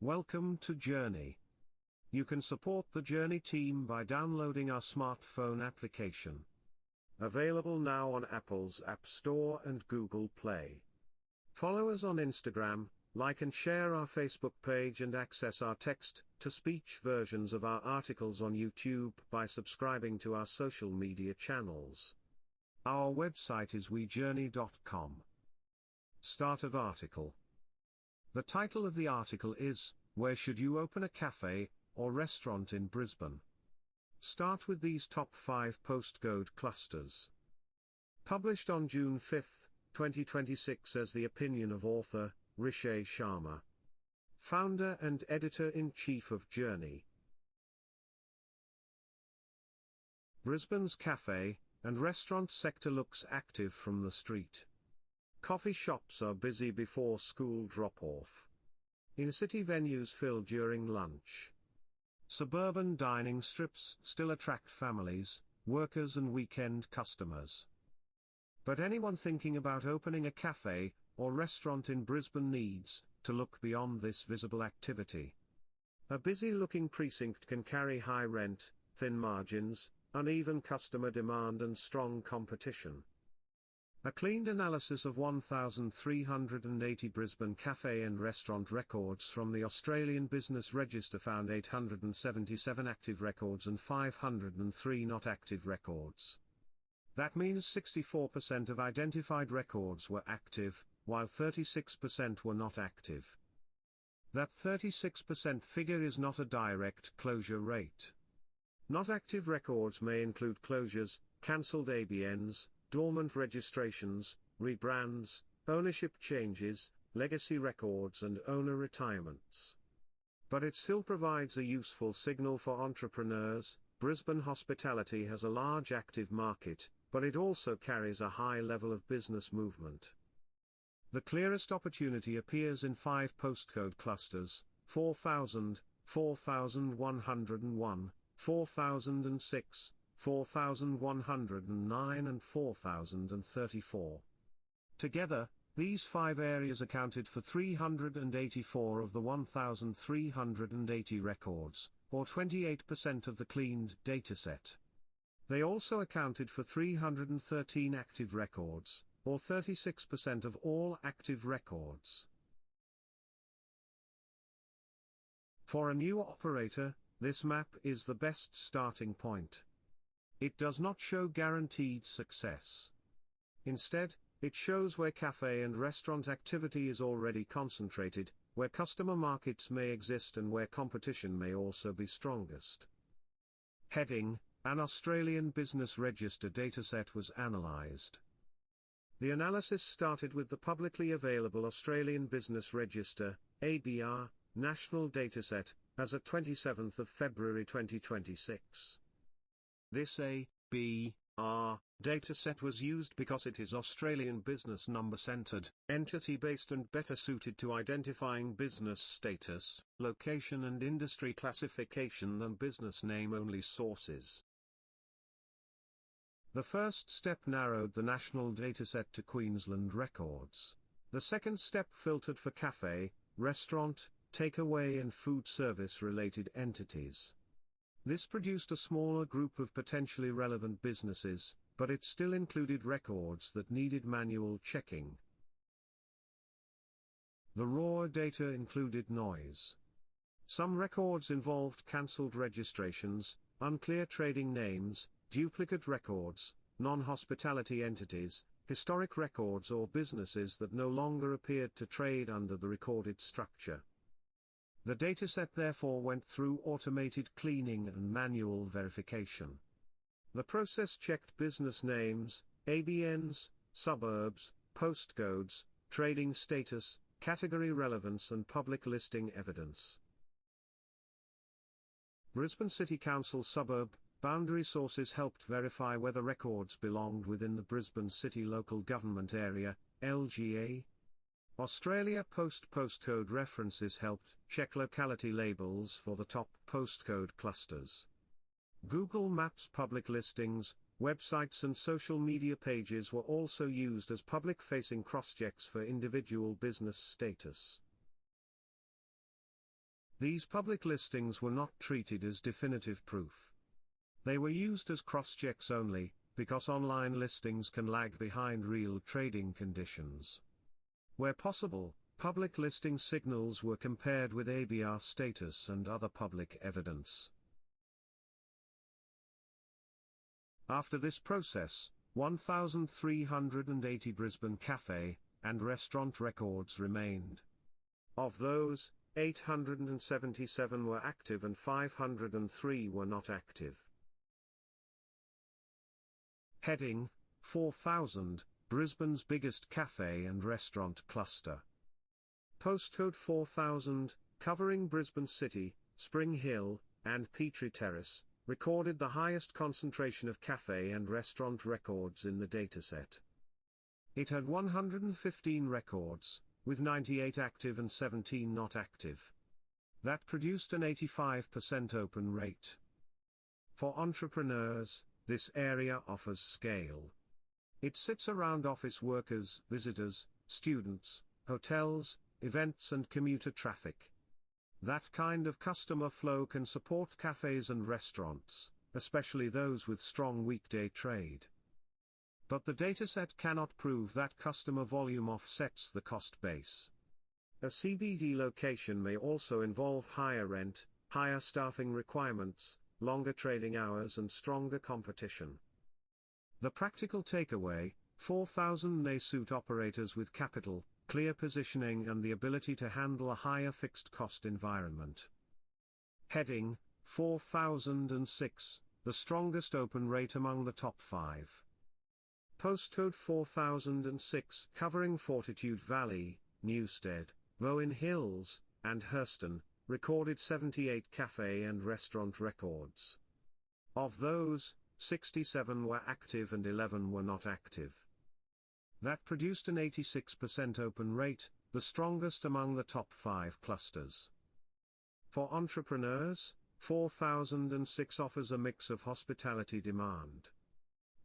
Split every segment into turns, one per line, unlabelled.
Welcome to Juni. You can support the Juni team by downloading our smartphone application. Available now on Apple's App Store and Google Play. Follow us on Instagram, like and share our Facebook page and access our text-to-speech versions of our articles on YouTube by subscribing to our social media channels. Our website is wejuni.com. Start of article. The title of the article is, Where Should You Open a Café or Restaurant in Brisbane? Start with these top 5 postcode clusters. Published on June 5, 2026 as the opinion of author, Rishay Sharma. Founder and Editor-in-Chief of Juni. Brisbane's café and restaurant sector looks active from the street. Coffee shops are busy before school drop-off. In-city venues fill during lunch. Suburban dining strips still attract families, workers and weekend customers. But anyone thinking about opening a cafe or restaurant in Brisbane needs to look beyond this visible activity. A busy-looking precinct can carry high rent, thin margins, uneven customer demand and strong competition. A cleaned analysis of 1,380 Brisbane cafe and restaurant records from the Australian Business Register found 877 active records and 503 not active records. That means 64% of identified records were active, while 36% were not active. That 36% figure is not a direct closure rate. Not active records may include closures, cancelled ABNs, dormant registrations, rebrands, ownership changes, legacy records and owner retirements. But it still provides a useful signal for entrepreneurs. Brisbane hospitality has a large active market, but it also carries a high level of business movement. The clearest opportunity appears in 5 postcode clusters: 4,000, 4,101, 4,006, 4,109 and 4,034. Together, these 5 areas accounted for 384 of the 1,380 records, or 28% of the cleaned dataset. They also accounted for 313 active records, or 36% of all active records. For a new operator, this map is the best starting point. It does not show guaranteed success. Instead, it shows where cafe and restaurant activity is already concentrated, where customer markets may exist and where competition may also be strongest. Heading: An Australian Business Register dataset was analysed. The analysis started with the publicly available Australian Business Register, ABR, national dataset, as at 27th of February 2026. This ABR dataset was used because it is Australian business number-centred, entity-based and better suited to identifying business status, location and industry classification than business name-only sources. The first step narrowed the national dataset to Queensland records. The second step filtered for cafe, restaurant, takeaway and food service-related entities. This produced a smaller group of potentially relevant businesses, but it still included records that needed manual checking. The raw data included noise. Some records involved cancelled registrations, unclear trading names, duplicate records, non-hospitality entities, historic records or businesses that no longer appeared to trade under the recorded structure. The dataset therefore went through automated cleaning and manual verification. The process checked business names, ABNs, suburbs, postcodes, trading status, category relevance and public listing evidence. Brisbane City Council Suburb boundary sources helped verify whether records belonged within the Brisbane City Local Government Area, LGA. Australia Post postcode references helped check locality labels for the top postcode clusters. Google Maps public listings, websites and social media pages were also used as public-facing cross-checks for individual business status. These public listings were not treated as definitive proof. They were used as cross-checks only, because online listings can lag behind real trading conditions. Where possible, public listing signals were compared with ABR status and other public evidence. After this process, 1,380 Brisbane café and restaurant records remained. Of those, 877 were active and 503 were not active. Heading: 4,000, Brisbane's biggest café and restaurant cluster. Postcode 4,000, covering Brisbane City, Spring Hill, and Petrie Terrace, recorded the highest concentration of café and restaurant records in the dataset. It had 115 records, with 98 active and 17 not active. That produced an 85% open rate. For entrepreneurs, this area offers scale. It sits around office workers, visitors, students, hotels, events and commuter traffic. That kind of customer flow can support cafes and restaurants, especially those with strong weekday trade. But the dataset cannot prove that customer volume offsets the cost base. A CBD location may also involve higher rent, higher staffing requirements, longer trading hours and stronger competition. The practical takeaway: 4,000 may suit operators with capital, clear positioning and the ability to handle a higher fixed cost environment. Heading: 4006, the strongest open rate among the top 5. Postcode 4006, covering Fortitude Valley, Newstead, Bowen Hills, and Hurston, recorded 78 café and restaurant records. Of those, 67 were active and 11 were not active. That produced an 86% open rate, the strongest among the top 5 clusters. For entrepreneurs, 4006 offers a mix of hospitality demand.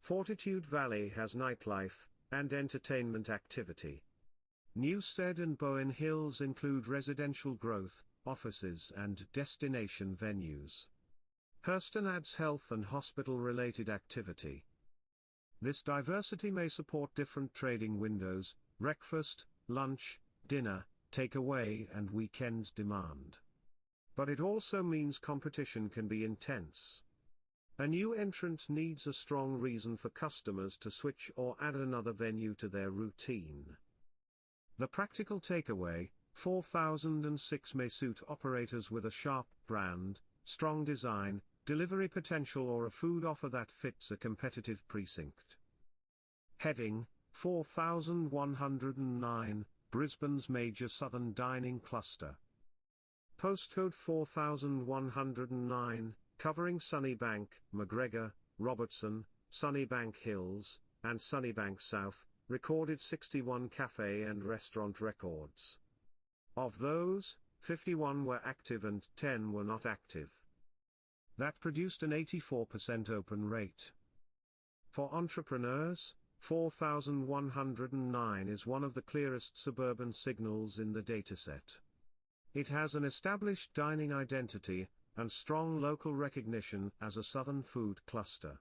Fortitude Valley has nightlife and entertainment activity. Newstead and Bowen Hills include residential growth, offices and destination venues. Hurston adds health and hospital-related activity. This diversity may support different trading windows, breakfast, lunch, dinner, takeaway and weekend demand. But it also means competition can be intense. A new entrant needs a strong reason for customers to switch or add another venue to their routine. The practical takeaway: 4006 may suit operators with a sharp brand, strong design, delivery potential or a food offer that fits a competitive precinct. Heading: 4109, Brisbane's major southern dining cluster. Postcode 4109, covering Sunnybank, McGregor, Robertson, Sunnybank Hills, and Sunnybank South, recorded 61 café and restaurant records. Of those, 51 were active and 10 were not active. That produced an 84% open rate. For entrepreneurs, 4109 is one of the clearest suburban signals in the dataset. It has an established dining identity and strong local recognition as a southern food cluster.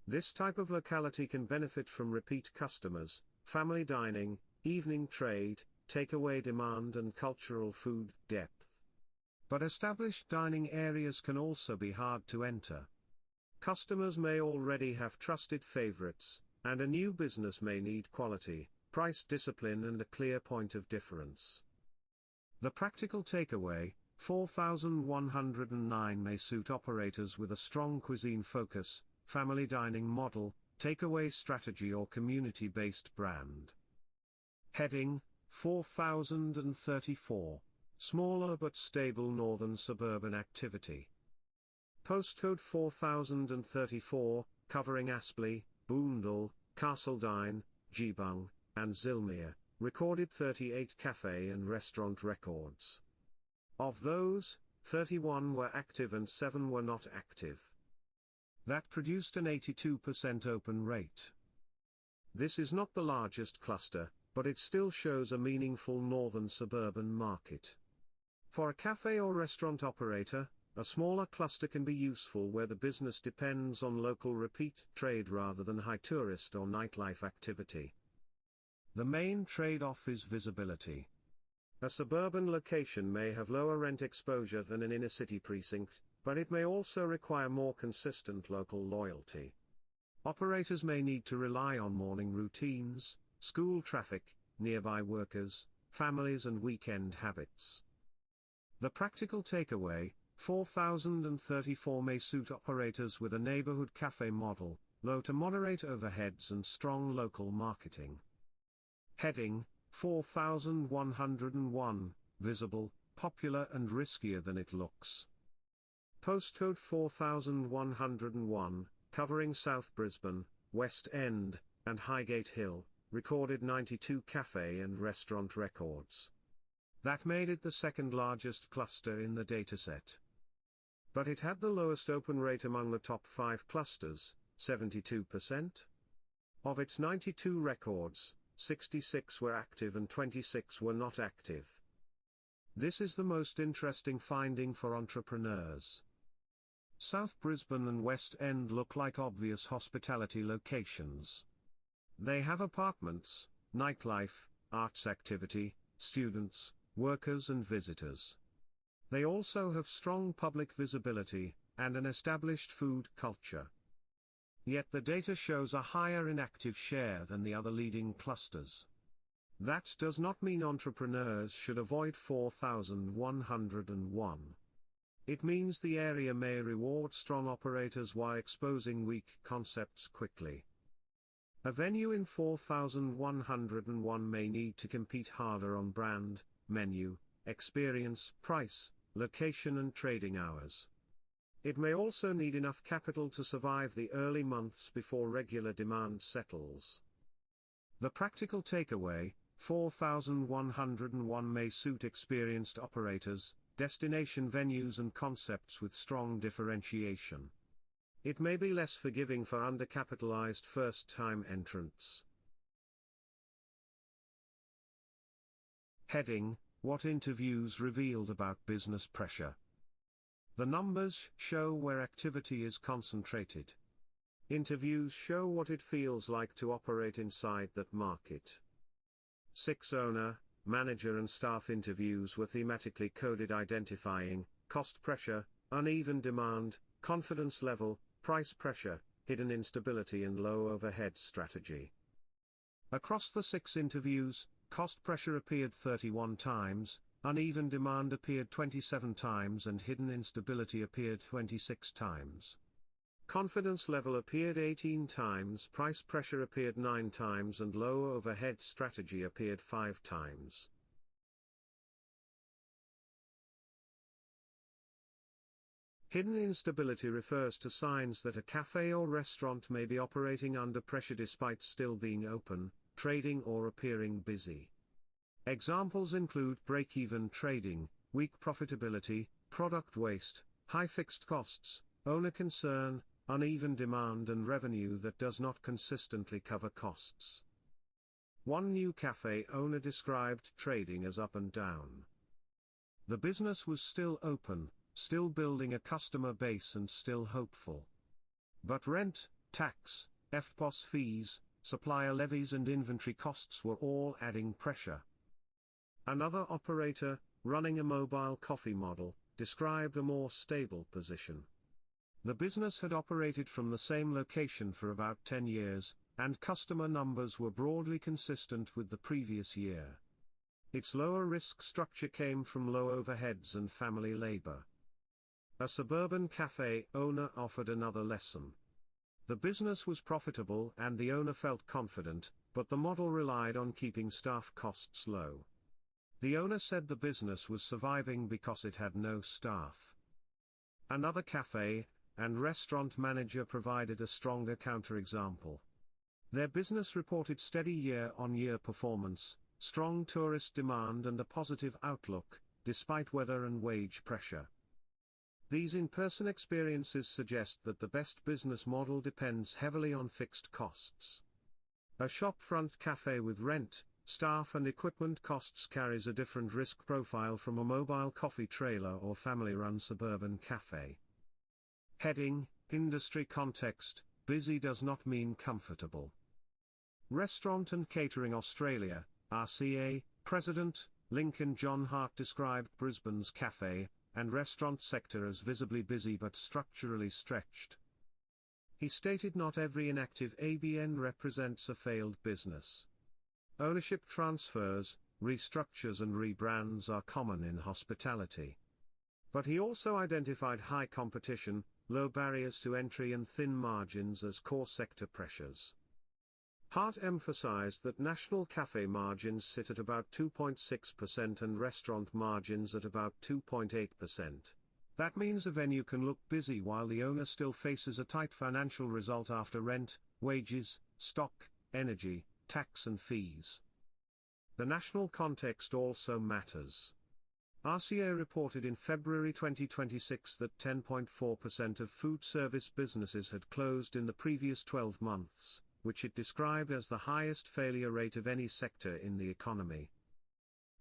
This type of locality can benefit from repeat customers, family dining, evening trade, takeaway demand and cultural food depth. But established dining areas can also be hard to enter. Customers may already have trusted favorites, and a new business may need quality, price discipline and a clear point of difference. The practical takeaway: 4109 may suit operators with a strong cuisine focus, family dining model, takeaway strategy or community-based brand. Heading 4034. Smaller but stable northern suburban activity. Postcode 4034, covering Aspley, Boondall, Castledine, Geebung, and Zilmere, recorded 38 cafe and restaurant records. Of those, 31 were active and 7 were not active. That produced an 82% open rate. This is not the largest cluster, but it still shows a meaningful northern suburban market. For a cafe or restaurant operator, a smaller cluster can be useful where the business depends on local repeat trade rather than high tourist or nightlife activity. The main trade-off is visibility. A suburban location may have lower rent exposure than an inner-city precinct, but it may also require more consistent local loyalty. Operators may need to rely on morning routines, school traffic, nearby workers, families and weekend habits. The practical takeaway, 4034 may suit operators with a neighborhood cafe model, low to moderate overheads and strong local marketing. Heading 4101, visible, popular and riskier than it looks. Postcode 4101, covering South Brisbane, West End, and Highgate Hill, recorded 92 cafe and restaurant records. That made it the second largest cluster in the dataset. But it had the lowest open rate among the top 5 clusters, 72%. Of its 92 records, 66 were active and 26 were not active. This is the most interesting finding for entrepreneurs. South Brisbane and West End look like obvious hospitality locations. They have apartments, nightlife, arts activity, students, workers and visitors. They also have strong public visibility, and an established food culture. Yet the data shows a higher inactive share than the other leading clusters. That does not mean entrepreneurs should avoid 4101. It means the area may reward strong operators while exposing weak concepts quickly. A venue in 4101 may need to compete harder on brand, menu, experience, price, location and trading hours. It may also need enough capital to survive the early months before regular demand settles. The practical takeaway, 4101 may suit experienced operators, destination venues and concepts with strong differentiation. It may be less forgiving for undercapitalized first-time entrants. Heading, what interviews revealed about business pressure. The numbers show where activity is concentrated. Interviews show what it feels like to operate inside that market. 6 owner, manager and staff interviews were thematically coded, identifying cost pressure, uneven demand, confidence level, price pressure, hidden instability and low overhead strategy. Across the 6 interviews, cost pressure appeared 31 times, uneven demand appeared 27 times and hidden instability appeared 26 times. Confidence level appeared 18 times, price pressure appeared 9 times and low overhead strategy appeared 5 times. Hidden instability refers to signs that a cafe or restaurant may be operating under pressure despite still being open, trading or appearing busy. Examples include break-even trading, weak profitability, product waste, high fixed costs, owner concern, uneven demand and revenue that does not consistently cover costs. One new cafe owner described trading as up and down. The business was still open, still building a customer base and still hopeful. But rent, tax, FPOS fees, supplier levies and inventory costs were all adding pressure. Another operator, running a mobile coffee model, described a more stable position. The business had operated from the same location for about 10 years, and customer numbers were broadly consistent with the previous year. Its lower risk structure came from low overheads and family labor. A suburban cafe owner offered another lesson. The business was profitable and the owner felt confident, but the model relied on keeping staff costs low. The owner said the business was surviving because it had no staff. Another cafe and restaurant manager provided a stronger counterexample. Their business reported steady year-on-year performance, strong tourist demand and a positive outlook, despite weather and wage pressure. These in-person experiences suggest that the best business model depends heavily on fixed costs. A shopfront cafe with rent, staff and equipment costs carries a different risk profile from a mobile coffee trailer or family-run suburban cafe. Heading: Industry context. Busy does not mean comfortable. Restaurant and Catering Australia, RCA, President, Lincoln John Hart described Brisbane's cafe and restaurant sector as visibly busy but structurally stretched. He stated not every inactive ABN represents a failed business. Ownership transfers, restructures and rebrands are common in hospitality. But he also identified high competition, low barriers to entry and thin margins as core sector pressures. Hart emphasized that national cafe margins sit at about 2.6% and restaurant margins at about 2.8%. That means a venue can look busy while the owner still faces a tight financial result after rent, wages, stock, energy, tax and fees. The national context also matters. RCA reported in February 2026 that 10.4% of food service businesses had closed in the previous 12 months, which it described as the highest failure rate of any sector in the economy.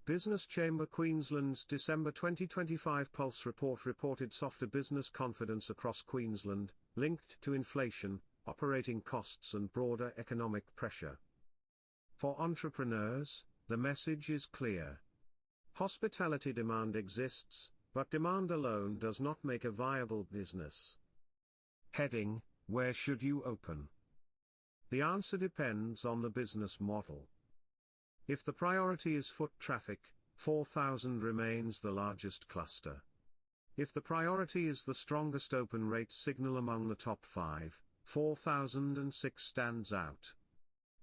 Business Chamber Queensland's December 2025 Pulse report reported softer business confidence across Queensland, linked to inflation, operating costs and broader economic pressure. For entrepreneurs, the message is clear. Hospitality demand exists, but demand alone does not make a viable business. Heading: Where should you open? The answer depends on the business model. If the priority is foot traffic, 4,000 remains the largest cluster. If the priority is the strongest open rate signal among the top 5, 4,006 stands out.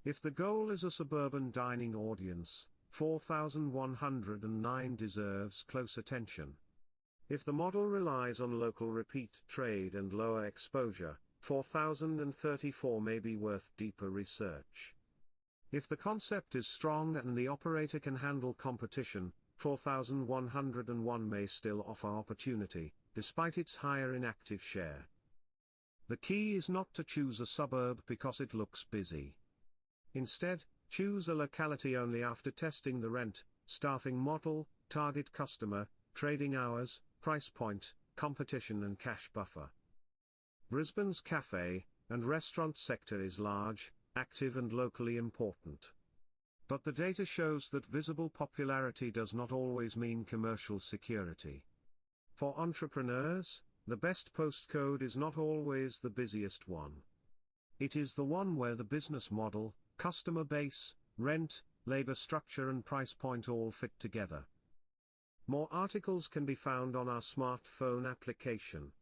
If the goal is a suburban dining audience, 4,109 deserves close attention. If the model relies on local repeat trade and lower exposure, 4,034 may be worth deeper research. If the concept is strong and the operator can handle competition, 4,101 may still offer opportunity, despite its higher inactive share. The key is not to choose a suburb because it looks busy. Instead, choose a locality only after testing the rent, staffing model, target customer, trading hours, price point, competition and cash buffer. Brisbane's cafe and restaurant sector is large, active and locally important. But the data shows that visible popularity does not always mean commercial security. For entrepreneurs, the best postcode is not always the busiest one. It is the one where the business model, customer base, rent, labor structure and price point all fit together. More articles can be found on our smartphone application.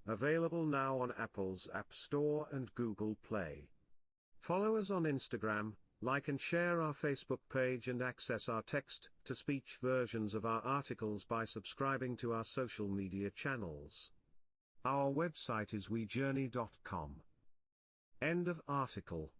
Available now on Apple's App Store and Google Play. Follow us on Instagram, like and share our Facebook page and access our text-to-speech versions of our articles by subscribing to our social media channels. Our website is wejuni.com. End of article.